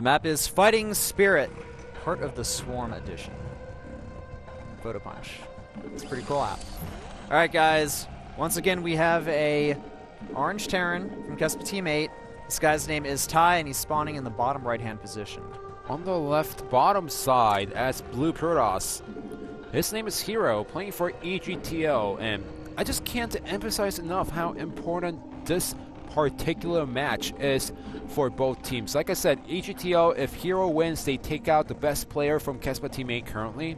The map is Fighting Spirit, part of the Swarm Edition. Photo Punch. It's a pretty cool app. Alright guys, once again we have a Orange Terran from Kespa Team 8. This guy's name is Ty, and he's spawning in the bottom right-hand position. On the left bottom side as Blue Protoss, his name is HerO, playing for EGTL, and I just can't emphasize enough how important this particular match is for both teams. Like I said, EGTL, if HerO wins, they take out the best player from Kespa Team 8 currently,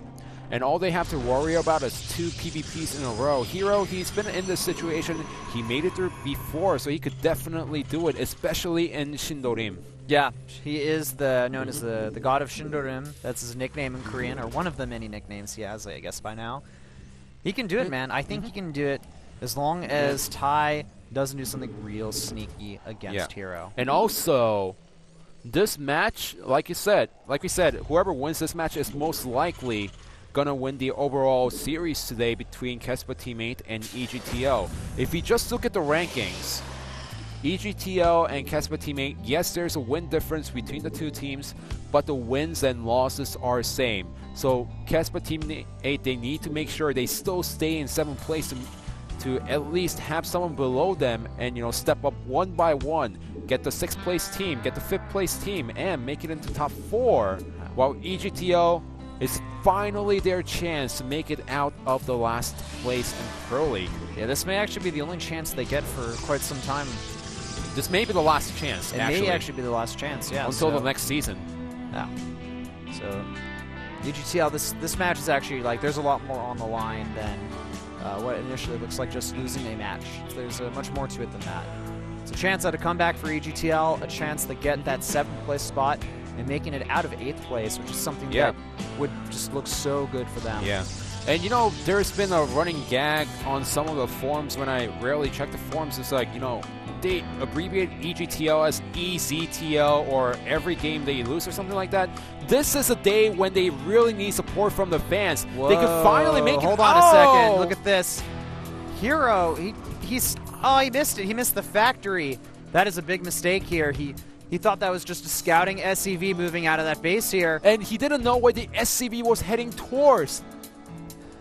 and all they have to worry about is 2 PvPs in a row. HerO, he's been in this situation, he made it through before, so he could definitely do it, especially in Shindorim. Yeah, he is known as the god of Shindorim. That's his nickname in Korean, or one of the many nicknames he has, I guess, by now. He can do it, man. I think he can do it as long as Ty doesn't do something real sneaky against HerO. And also, this match, like we said, whoever wins this match is most likely gonna win the overall series today between Kespa Team 8 and EGTL. If you just look at the rankings, EGTL and Kespa Team 8, yes, there's a win difference between the two teams, but the wins and losses are same. So Kespa Team 8, they need to make sure they still stay in 7th place to at least have someone below them and, you know, step up one by one, get the 6th place team, get the 5th place team, and make it into top 4, while EGTL is finally their chance to make it out of the last place in Pro League. Yeah, this may actually be the only chance they get for quite some time. This may be the last chance, It may actually be the last chance, yeah. Until the next season. Yeah. So, EGTL, this match is actually, like, there's a lot more on the line than what initially looks like just losing a match. There's much more to it than that. It's a chance at a comeback for EGTL, a chance to get that 7th place spot, and making it out of 8th place, which is something that would just look so good for them. Yeah. And you know, there's been a running gag on some of the forums when I rarely check the forums. It's like, you know, they abbreviate EGTL as EZTL or every game they lose or something like that. This is a day when they really need support from the fans. Whoa, they could finally make it. Hold on a second. Look at this. HerO, he missed it. He missed the factory. That is a big mistake here. He thought that was just a scouting SCV moving out of that base here. And he didn't know where the SCV was heading towards.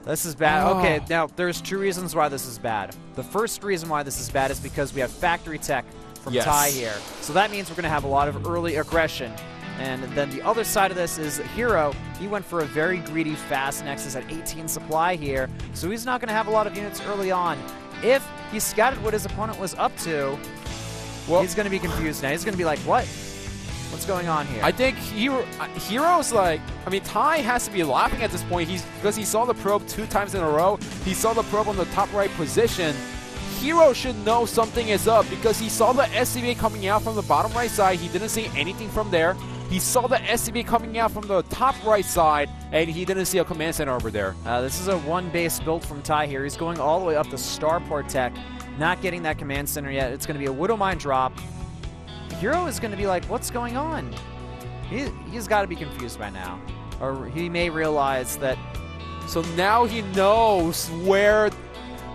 This is bad. Okay, now there's 2 reasons why this is bad. The first reason why this is bad is because we have factory tech from Ty here. So that means we're going to have a lot of early aggression. And then the other side of this is HerO. He went for a very greedy fast Nexus at 18 supply here. So he's not going to have a lot of units early on. If he scouted what his opponent was up to, well, he's going to be confused now. He's going to be like, what? What's going on here? I think HerO's like, I mean, Ty has to be laughing at this point because he saw the probe 2 times in a row. He saw the probe on the top right position. HerO should know something is up because he saw the SCV coming out from the bottom right side. He didn't see anything from there. He saw the SCV coming out from the top right side, and he didn't see a command center over there. This is a 1-base build from Ty here. He's going all the way up to Starport Tech, not getting that command center yet. It's going to be a Widow Mine drop. HerO is going to be like, what's going on? He's got to be confused by now. Or he may realize that... So now he knows where...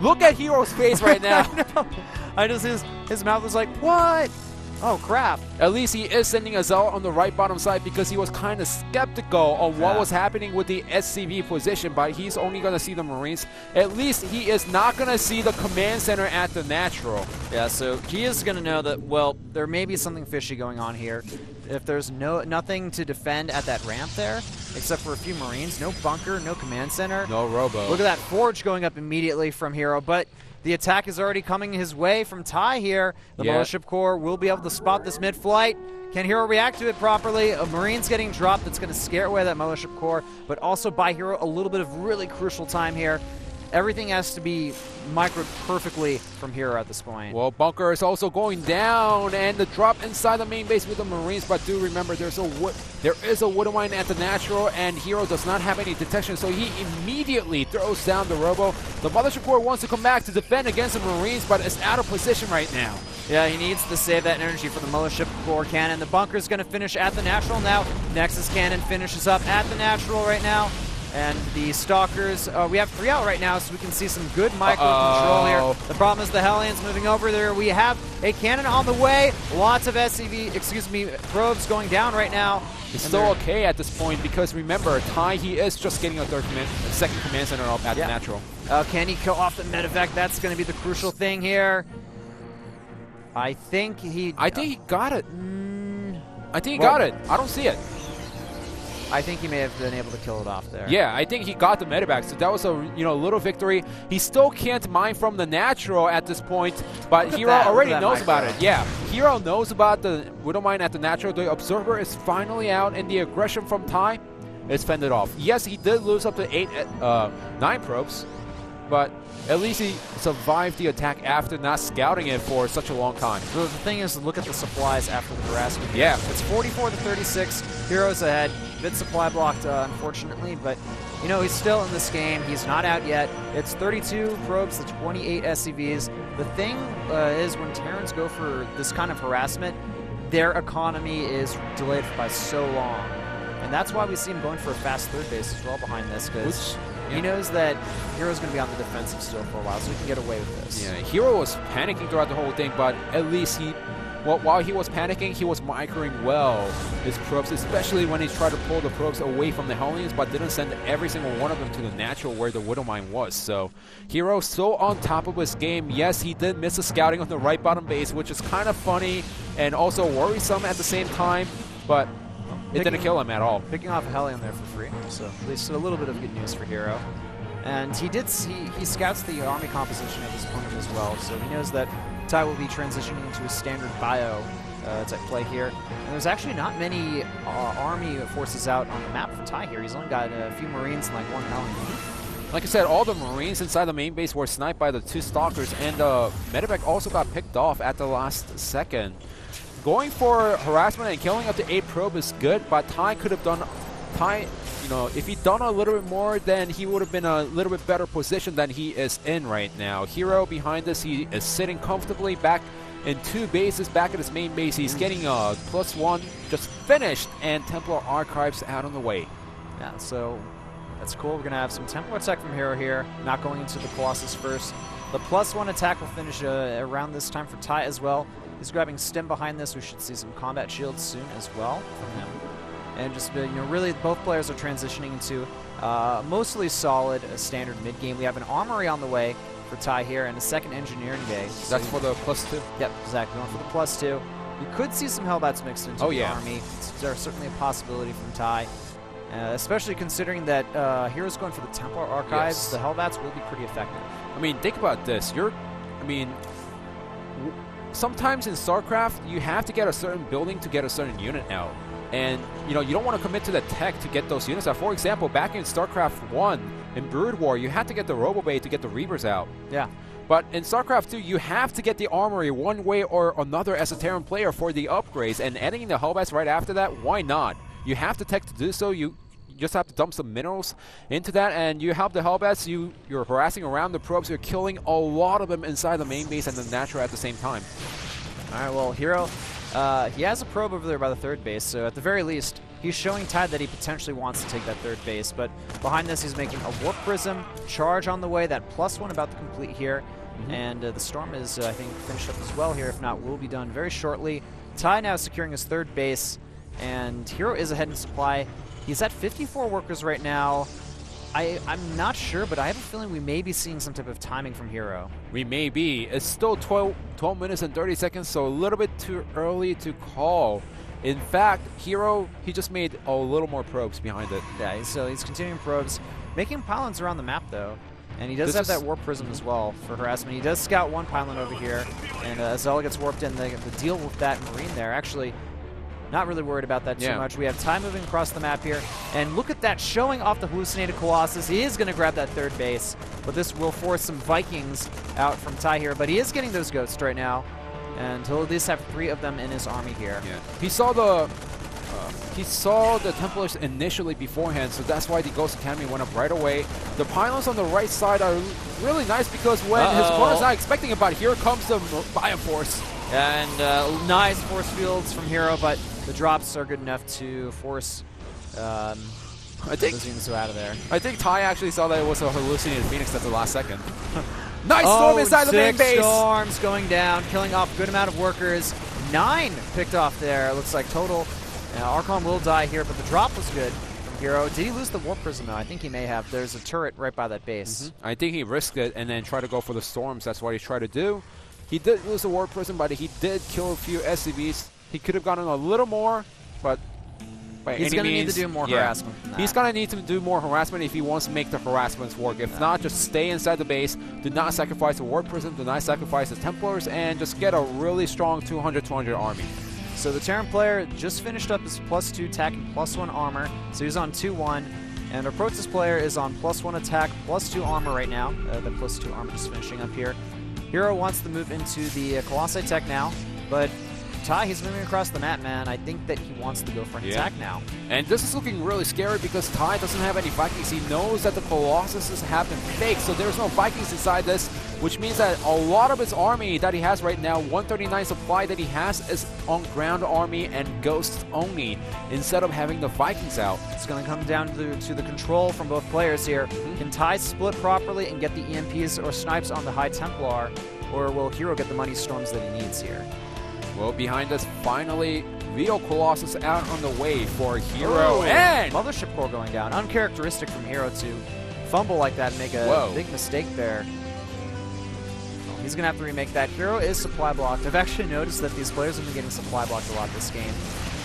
Look at HerO's face right now. I just, his mouth was like, what? Oh, crap. At least he is sending a Zealot on the right bottom side because he was kind of skeptical on what was happening with the SCV position, but he's only going to see the Marines. At least he is not going to see the command center at the natural. Yeah, so he is going to know that, well, there may be something fishy going on here. If there's nothing to defend at that ramp there, except for a few Marines, no bunker, no command center. No robo. Look at that forge going up immediately from HerO, but the attack is already coming his way from Ty here. The Mothership Corps will be able to spot this mid-flight. Can HerO react to it properly? A Marine's getting dropped. That's going to scare away that Mothership Corps, but also buy HerO a little bit of really crucial time here. Everything has to be microed perfectly from HerO at this point. Well, bunker is also going down, and the drop inside the main base with the Marines, but do remember there is a Widow Mine at the natural, and HerO does not have any detection, so he immediately throws down the robo. The Mothership Corps wants to come back to defend against the Marines, but is out of position right now. Yeah, he needs to save that energy for the Mothership Corps cannon. The bunker's going to finish at the natural now. Nexus cannon finishes up at the natural right now. And the Stalkers, we have 3 out right now, so we can see some good micro control here. The problem is the Hellions moving over there. We have a cannon on the way. Lots of probes going down right now. It's still okay at this point because remember, Ty, he is just getting a second command center up at the natural. Can he kill off the medevac? That's going to be the crucial thing here. I think he got it. I think he got it. I don't see it. I think he may have been able to kill it off there. Yeah, I think he got the medevac, so that was a little victory. He still can't mine from the natural at this point, but HerO already knows about it. Yeah, HerO knows about the Widow Mine at the natural. The Observer is finally out, and the aggression from Ty is fended off. Yes, he did lose up to 9 probes, but at least he survived the attack after not scouting it for such a long time. So the thing is, look at the supplies after the harassment. Yeah. It's 44 to 36. HerO's ahead. Bit supply blocked, unfortunately, but you know, he's still in this game. He's not out yet. It's 32 probes to 28 SCVs. The thing is, when Terrans go for this kind of harassment, their economy is delayed by so long. And that's why we see him going for a fast third base as well behind this, because he knows that HerO's going to be on the defensive still for a while, so he can get away with this. Yeah, HerO was panicking throughout the whole thing, but at least while he was panicking, he was microing well his probes, especially when he tried to pull the probes away from the Hellions, but didn't send every single one of them to the natural where the Widow Mine was. So HerO so on top of his game. Yes, he did miss a scouting on the right bottom base, which is kind of funny and also worrisome at the same time, but it didn't kill him at all. Picking off a Hellion there for free, so at least a little bit of good news for HerO. And he scouts the army composition of his opponent as well, so he knows that Ty will be transitioning into a standard bio type play here. And there's actually not many army forces out on the map for Ty here. He's only got a few Marines and like 1 Hellion. Like I said, all the Marines inside the main base were sniped by the 2 Stalkers, and medevac also got picked off at the last second. Going for harassment and killing up to 8 probe is good, but Ty could have done... if he'd done a little bit more, then he would have been a little bit better position than he is in right now. HerO behind us, he is sitting comfortably back in 2 bases, back at his main base. He's getting a +1 just finished, and Templar Archives out on the way. Yeah, so that's cool. We're going to have some Templar attack from HerO here, not going into the Colossus first. The +1 attack will finish around this time for Ty as well. He's grabbing Stim behind this. We should see some combat shields soon as well from him. And just, really both players are transitioning into mostly solid standard mid-game. We have an armory on the way for Ty here and a second engineering bay. So that's for the +2? Yep, exactly. Going for the +2. We could see some Hellbats mixed into the army. There's certainly a possibility from Ty. Especially considering that HerO's going for the Templar Archives. Yes. The Hellbats will be pretty effective. I mean, think about this. Sometimes in StarCraft, you have to get a certain building to get a certain unit out. And, you don't want to commit to the tech to get those units out. For example, back in StarCraft1, in Brood War, you had to get the Robobay to get the Reavers out. Yeah. But in StarCraft2, you have to get the Armory one way or another as a Terran player for the upgrades. And adding the Hellbats right after that, why not? You have the tech to do so. You just have to dump some minerals into that, and you help the Hellbats. You're harassing around the probes. You're killing a lot of them inside the main base and the natural at the same time. All right, well, HerO... he has a probe over there by the 3rd base, so at the very least, he's showing Ty that he potentially wants to take that 3rd base. But behind this, he's making a Warp Prism, charge on the way, that +1 about to complete here. And the Storm is, I think, finished up as well here. If not, will be done very shortly. Ty now securing his 3rd base, and HerO is ahead in supply. He's at 54 workers right now. I'm not sure, but I have a feeling we may be seeing some type of timing from HerO. We may be. It's still 12 minutes and 30 seconds, so a little bit too early to call. In fact, HerO, he just made a little more probes behind it. Yeah, so he's continuing probes, making pylons around the map, though. And he does have that Warp Prism as well for harassment. He does scout 1 pylon over here, and Zella gets warped in. The deal with that Marine there, actually... Not really worried about that too much. We have Ty moving across the map here. And look at that, showing off the hallucinated Colossus. He is going to grab that 3rd base, but this will force some Vikings out from Ty here. But he is getting those Ghosts right now, and he'll at least have 3 of them in his army here. Yeah. He saw the Templars initially beforehand, so that's why the Ghost Academy went up right away. The pylons on the right side are really nice because when his opponent's not expecting it, but here comes the Bioforce. And nice force fields from HerO, but the drops are good enough to force I think those units are out of there. I think Ty actually saw that it was a hallucinated Phoenix at the last second. Nice storm inside the main base. Storms going down, killing off a good amount of workers. 9 picked off there. Looks like total. Archon will die here, but the drop was good from HerO. Did he lose the Warp Prism, though? I think he may have. There's a turret right by that base. I think he risked it and then tried to go for the storms. That's what he tried to do. He did lose the Warp Prism, but he did kill a few SCVs. He could have gotten a little more, but he's going to need to do more harassment than that. He's going to need to do more harassment if he wants to make the harassments work. If not, just stay inside the base. Do not sacrifice the Warp Prism. Do not sacrifice the Templars, and just get a really strong 200 army. So the Terran player just finished up his +2 attack and +1 armor. So he's on 2-1. And our Protoss player is on +1 attack, +2 armor right now. The +2 armor just finishing up here. HerO wants to move into the Colossi tech now, but Ty, he's moving across the map, man. I think that he wants to go for an attack now. And this is looking really scary because Ty doesn't have any Vikings. He knows that the Colossus have been fake, so there's no Vikings inside this, which means that a lot of his army that he has right now, 139 supply that he has, is on ground army and ghosts only, instead of having the Vikings out. It's going to come down to the control from both players here. Can Ty split properly and get the EMPs or snipes on the High Templar, or will HerO get the money storms that he needs here? Well, behind us, finally, Real Colossus out on the way for HerO. And Mothership Core going down. Uncharacteristic from HerO to fumble like that and make a big mistake there. He's going to have to remake that. HerO is supply blocked. I've actually noticed that these players have been getting supply blocked a lot this game.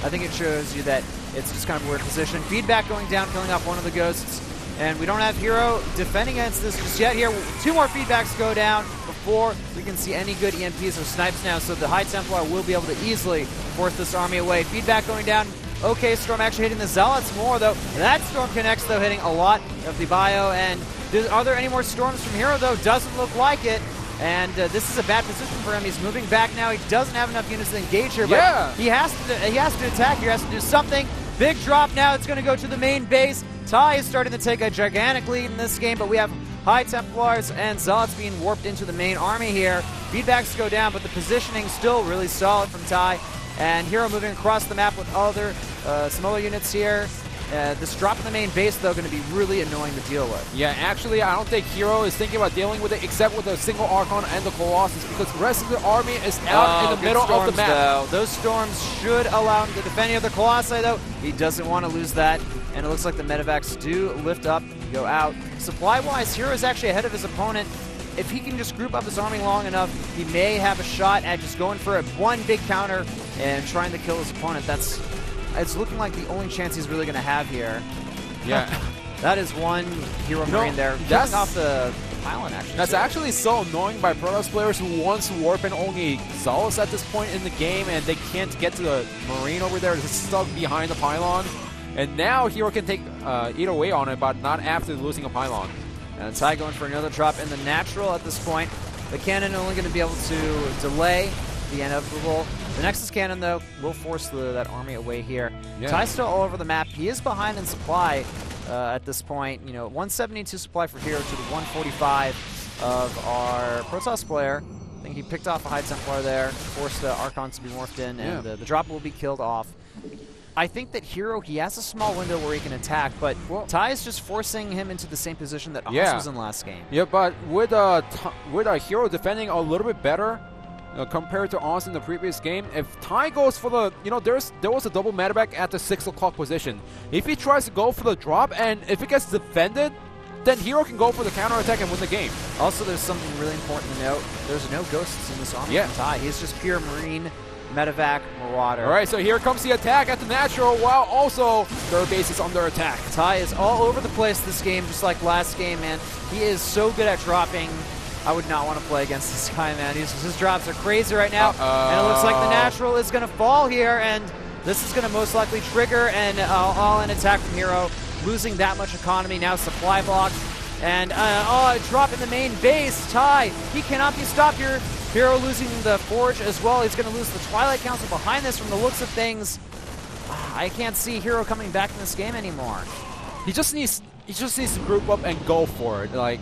I think it shows you that it's just kind of a weird position. Feedback going down, killing off one of the ghosts. And we don't have HerO defending against this just yet here. 2 more feedbacks go down before we can see any good EMPs or snipes now, so the High Templar will be able to easily force this army away. Feedback going down. Okay, Storm actually hitting the Zealots more, though. That Storm connects, though, hitting a lot of the bio. And are there any more Storms from HerO, though? Doesn't look like it. And this is a bad position for him. He's moving back now. He doesn't have enough units to engage here, but he has to attack here. He has to do something. Big drop now. It's going to go to the main base. Ty is starting to take a gigantic lead in this game, but we have High Templars and Zealots being warped into the main army here. Feedbacks go down, but the positioning still really solid from Ty. And HerO moving across the map with some other units here. This drop in the main base, though, going to be really annoying to deal with. Yeah, actually, I don't think HerO is thinking about dealing with it except with a single Archon and the Colossus, because the rest of the army is out in the middle of the map. Though. Those storms should allow him to defend any of the Colossi, though. He doesn't want to lose that. And it looks like the medevacs do lift up, go out. Supply-wise, HerO is actually ahead of his opponent. If he can just group up his army long enough, he may have a shot at just going for one big counter and trying to kill his opponent. It's looking like the only chance he's really going to have here. Yeah. That is one HerO Marine there. That's off the pylon, actually. That's actually so annoying by Protoss players who wants to warp in only Solace at this point in the game, and they can't get to the Marine over there. It's stuck behind the pylon. And now HerO can take either way on it, but not after losing a pylon. And Ty going for another drop in the natural at this point. The cannon only going to be able to delay the inevitable. The Nexus cannon, though, will force that army away here. Yeah. Ty's still all over the map. He is behind in supply at this point. 172 supply for HerO to the 145 of our Protoss player. I think he picked off a High Templar there, forced Archon to be morphed in, and the drop will be killed off. I think that HerO, he has a small window where he can attack, but Ty is just forcing him into the same position that Oz was in last game. Yeah, but with HerO defending a little bit better compared to Oz in the previous game, if Ty goes for the, there was a double medevac at the 6 o'clock position. If he tries to go for the drop, and if it gets defended, then HerO can go for the counterattack and win the game. Also, there's something really important to note. There's no ghosts in this army from Ty. He's just pure Marine, medevac, Marauder. All right, so here comes the attack at the natural, while also their base is under attack. Ty is all over the place this game, just like last game, man. He is so good at dropping. I would not want to play against this guy, man. His drops are crazy right now. And it looks like the natural is going to fall here, and this is going to most likely trigger an all-in attack from HerO, losing that much economy. Now supply blocked. And a drop in the main base. Ty, he cannot be stopped here. HerO losing the Forge as well. He's going to lose the Twilight Council behind this from the looks of things. I can't see HerO coming back in this game anymore. He just needs to group up and go for it. Like,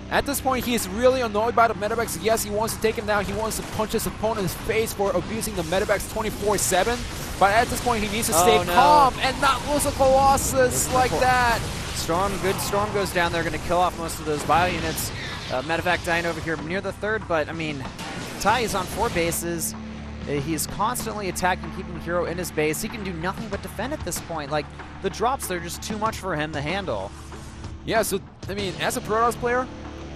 at this point, he is really annoyed by the medevacs. Yes, he wants to take him down. He wants to punch his opponent in his face for abusing the medevacs 24/7. But at this point, he needs to stay calm and not lose a Colossus like that. Good Storm goes down there, going to kill off most of those bio units. Medevac dying over here near the third, but I mean, Ty is on 4 bases. He's constantly attacking, keeping HerO in his base. He can do nothing but defend at this point. Like, the drops, they're just too much for him to handle. Yeah, so, I mean, as a Protoss player,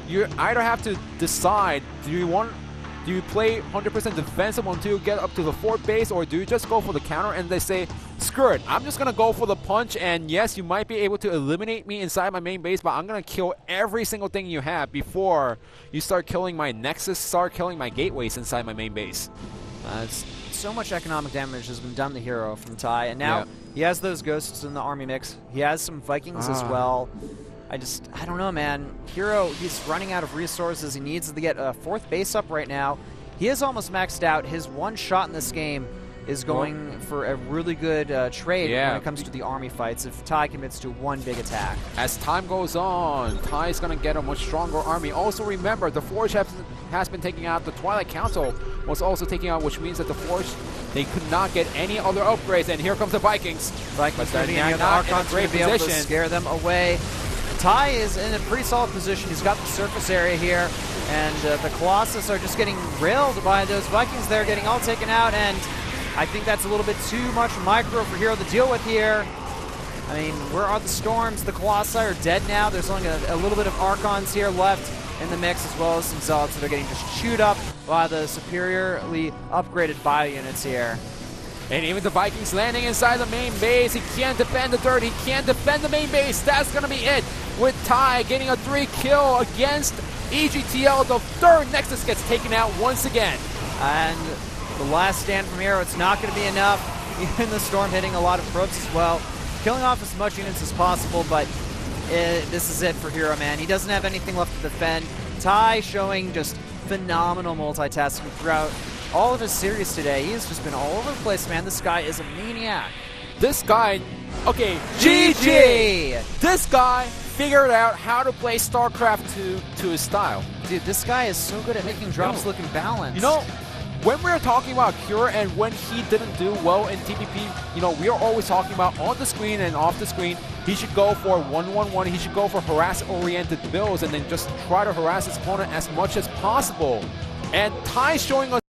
you either have to decide, do you play 100% defensive until you get up to the 4th base, or do you just go for the counter and they say, screw it, I'm just going to go for the punch, and yes, you might be able to eliminate me inside my main base, but I'm going to kill every single thing you have before you start killing my Nexus, start killing my gateways inside my main base. So much economic damage has been done to HerO from Ty, and now he has those ghosts in the army mix. He has some Vikings as well. I don't know, man. HerO, he's running out of resources. He needs to get a 4th base up right now. He is almost maxed out. His one shot in this game is going for a really good trade when it comes to the army fights if Ty commits to one big attack. As time goes on, Ty is going to get a much stronger army. Also remember, the Forge has been taking out. The Twilight Council was also taking out, which means that the Forge, they could not get any other upgrades. And here comes the Vikings. Vikings are not in a great position to scare them away. Ty is in a pretty solid position. He's got the surface area here, and the Colossus are just getting railed by those Vikings. They're getting all taken out, and I think that's a little bit too much micro for HerO to deal with here. I mean, where are the Storms? The Colossi are dead now. There's only a little bit of Archons here left in the mix, as well as some Zealots that are getting just chewed up by the superiorly upgraded bio units here. And even the Vikings landing inside the main base. He can't defend the third. He can't defend the main base. That's going to be it. With Ty getting a 3-kill against EGTL. The 3rd Nexus gets taken out once again. And the last stand from HerO, it's not going to be enough. Even the Storm hitting a lot of probes as well. Killing off as much units as possible, but this is it for HerO, man. He doesn't have anything left to defend. Ty showing just phenomenal multitasking throughout all of his series today. He's just been all over the place, man. This guy is a maniac. This guy, okay, GG! This guy figured out how to play StarCraft2 to his style. Dude, this guy is so good at making drops look imbalanced. You know, when we're talking about HerO and when he didn't do well in TvP, you know, we are always talking about on the screen and off the screen, he should go for 1-1-1, he should go for harass-oriented builds and then just try to harass his opponent as much as possible. And Ty's showing us